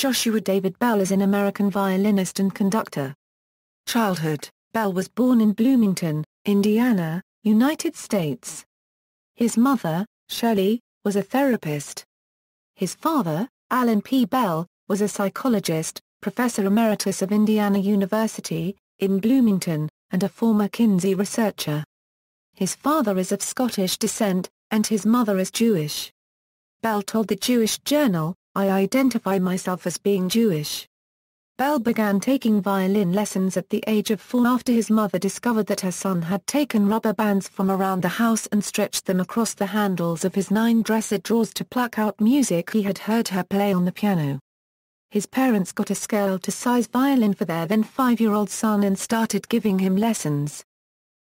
Joshua David Bell is an American violinist and conductor. Childhood: Bell was born in Bloomington, Indiana, United States. His mother, Shirley, was a therapist. His father, Alan P. Bell, was a psychologist, professor emeritus of Indiana University, in Bloomington, and a former Kinsey researcher. His father is of Scottish descent, and his mother is Jewish. Bell told the Jewish Journal, "I identify myself as being Jewish." Bell began taking violin lessons at the age of 4 after his mother discovered that her son had taken rubber bands from around the house and stretched them across the handles of his 9 dresser drawers to pluck out music he had heard her play on the piano. His parents got a scale-to-size violin for their then 5-year-old son and started giving him lessons.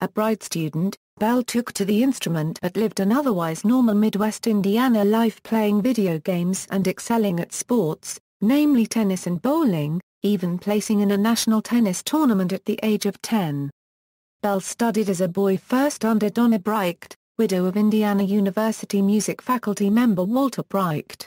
A bright student, Bell took to the instrument but lived an otherwise normal Midwest Indiana life, playing video games and excelling at sports, namely tennis and bowling, even placing in a national tennis tournament at the age of 10. Bell studied as a boy first under Donna Breicht, widow of Indiana University music faculty member Walter Breicht.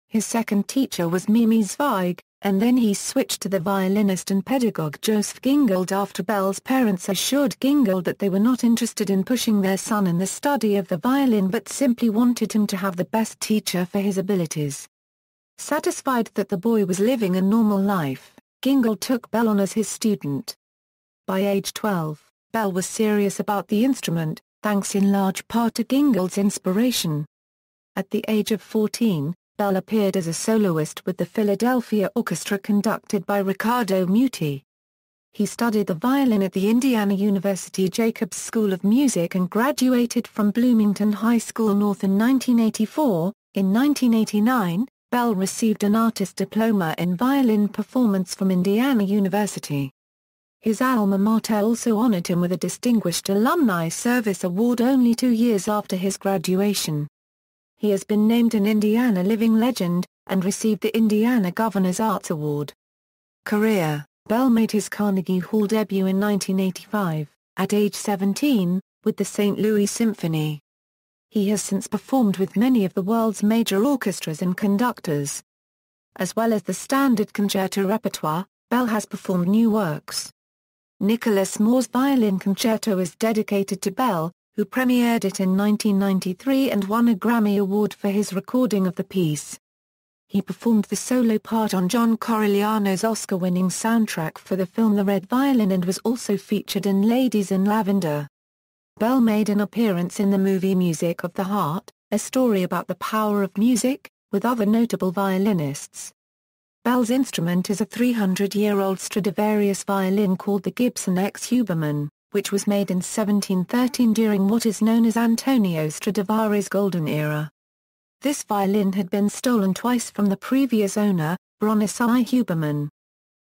His second teacher was Mimi Zweig, and then he switched to the violinist and pedagogue Joseph Gingold after Bell's parents assured Gingold that they were not interested in pushing their son in the study of the violin but simply wanted him to have the best teacher for his abilities. Satisfied that the boy was living a normal life, Gingold took Bell on as his student. By age 12, Bell was serious about the instrument, thanks in large part to Gingold's inspiration. At the age of 14, Bell appeared as a soloist with the Philadelphia Orchestra conducted by Riccardo Muti. He studied the violin at the Indiana University Jacobs School of Music and graduated from Bloomington High School North in 1984. In 1989, Bell received an artist diploma in violin performance from Indiana University. His alma mater also honored him with a Distinguished Alumni Service Award only 2 years after his graduation. He has been named an Indiana Living Legend, and received the Indiana Governor's Arts Award. Career: Bell made his Carnegie Hall debut in 1985, at age 17, with the St. Louis Symphony. He has since performed with many of the world's major orchestras and conductors. As well as the standard concerto repertoire, Bell has performed new works. Nicholas Moore's Violin Concerto is dedicated to Bell, who premiered it in 1993 and won a Grammy Award for his recording of the piece. He performed the solo part on John Corigliano's Oscar-winning soundtrack for the film The Red Violin and was also featured in Ladies in Lavender. Bell made an appearance in the movie Music of the Heart, a story about the power of music, with other notable violinists. Bell's instrument is a 300-year-old Stradivarius violin called the Gibson X Huberman, which was made in 1713 during what is known as Antonio Stradivari's golden era. This violin had been stolen twice from the previous owner, Bronislaw I. Huberman.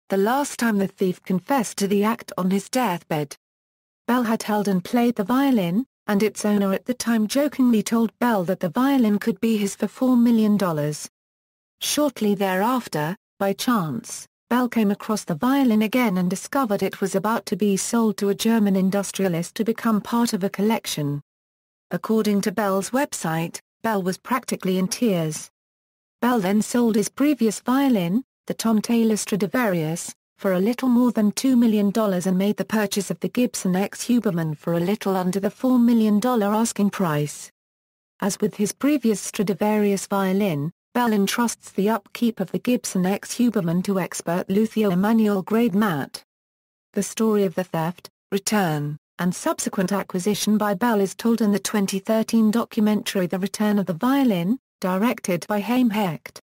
The last time the thief confessed to the act on his deathbed. Bell had held and played the violin, and its owner at the time jokingly told Bell that the violin could be his for $4 million. Shortly thereafter, by chance, Bell came across the violin again and discovered it was about to be sold to a German industrialist to become part of a collection. According to Bell's website, Bell was practically in tears. Bell then sold his previous violin, the Tom Taylor Stradivarius, for a little more than $2 million and made the purchase of the Gibson X Huberman for a little under the $4 million asking price. As with his previous Stradivarius violin, Bell entrusts the upkeep of the Gibson X Huberman to expert luthier Emmanuel Grade-Matt. The story of the theft, return, and subsequent acquisition by Bell is told in the 2013 documentary The Return of the Violin, directed by Haim Hecht.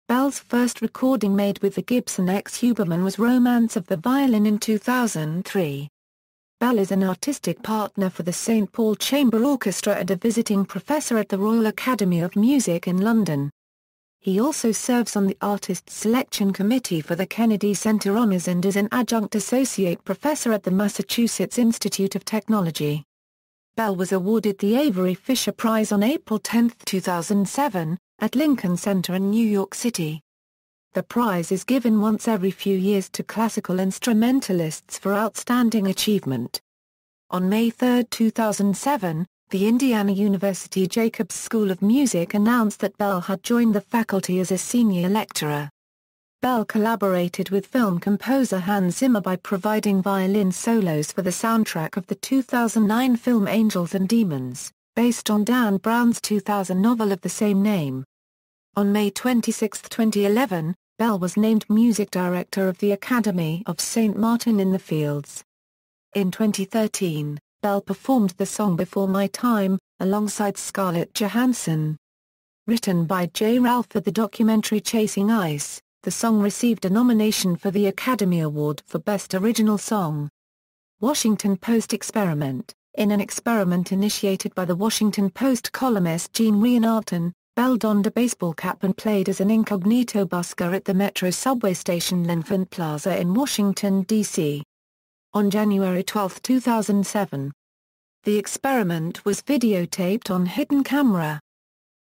Bell's first recording made with the Gibson X Huberman was Romance of the Violin in 2003. Bell is an artistic partner for the St. Paul Chamber Orchestra and a visiting professor at the Royal Academy of Music in London. He also serves on the Artist Selection Committee for the Kennedy Center Honors and is an adjunct associate professor at the Massachusetts Institute of Technology. Bell was awarded the Avery Fisher Prize on April 10, 2007, at Lincoln Center in New York City. The prize is given once every few years to classical instrumentalists for outstanding achievement. On May 3, 2007, the Indiana University Jacobs School of Music announced that Bell had joined the faculty as a senior lecturer. Bell collaborated with film composer Hans Zimmer by providing violin solos for the soundtrack of the 2009 film Angels and Demons, based on Dan Brown's 2000 novel of the same name. On May 26, 2011, Bell was named music director of the Academy of St. Martin in the Fields. In 2013, Bell performed the song Before My Time, alongside Scarlett Johansson. Written by J. Ralph for the documentary Chasing Ice, the song received a nomination for the Academy Award for Best Original Song. Washington Post experiment. In an experiment initiated by the Washington Post columnist Gene Reinarton, Bell donned a baseball cap and played as an incognito busker at the Metro subway station Linfant Plaza in Washington, D.C. on January 12, 2007. The experiment was videotaped on hidden camera.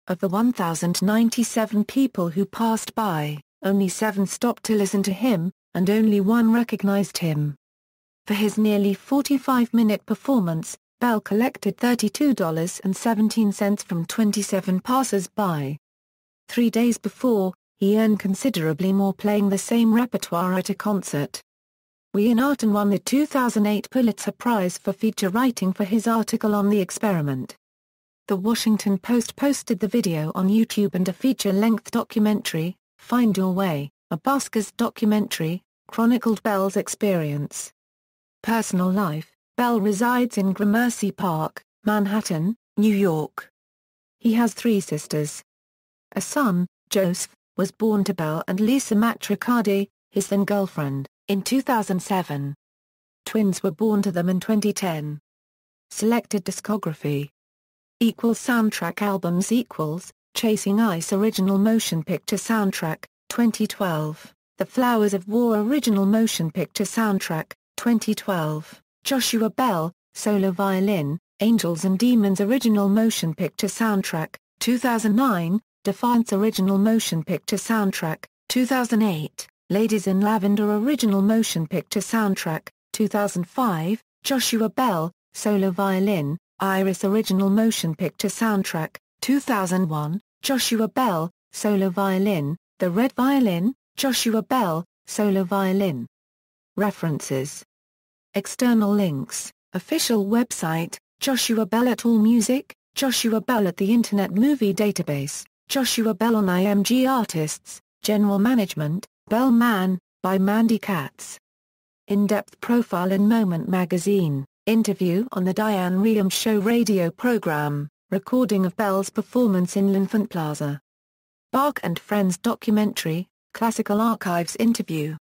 Of the 1,097 people who passed by, only 7 stopped to listen to him, and only 1 recognized him. For his nearly 45-minute performance, Bell collected $32.17 from 27 passers-by. 3 days before, he earned considerably more playing the same repertoire at a concert. Reinarton won the 2008 Pulitzer Prize for feature writing for his article on the experiment. The Washington Post posted the video on YouTube, and a feature-length documentary, Find Your Way, a busker's documentary, chronicled Bell's experience. Personal life. Bell resides in Gramercy Park, Manhattan, New York. He has 3 sisters. A son, Joseph, was born to Bell and Lisa Matricardi, his then-girlfriend, in 2007. Twins were born to them in 2010. Selected discography. Soundtrack albums Chasing Ice Original Motion Picture Soundtrack, 2012, The Flowers of War Original Motion Picture Soundtrack, 2012, Joshua Bell, Solo Violin, Angels and Demons Original Motion Picture Soundtrack, 2009, Defiance Original Motion Picture Soundtrack, 2008, Ladies in Lavender Original Motion Picture Soundtrack, 2005, Joshua Bell, Solo Violin, Iris Original Motion Picture Soundtrack, 2001, Joshua Bell, Solo Violin, The Red Violin, Joshua Bell, Solo Violin. References. External links, official website, Joshua Bell at AllMusic, Joshua Bell at the Internet Movie Database, Joshua Bell on IMG Artists, General Management, Bell Man, by Mandy Katz. In-depth profile in Moment Magazine, interview on the Diane Rehm Show radio program. Recording of Bell's performance in Linfant Plaza. Bach and Friends documentary, Classical Archives interview.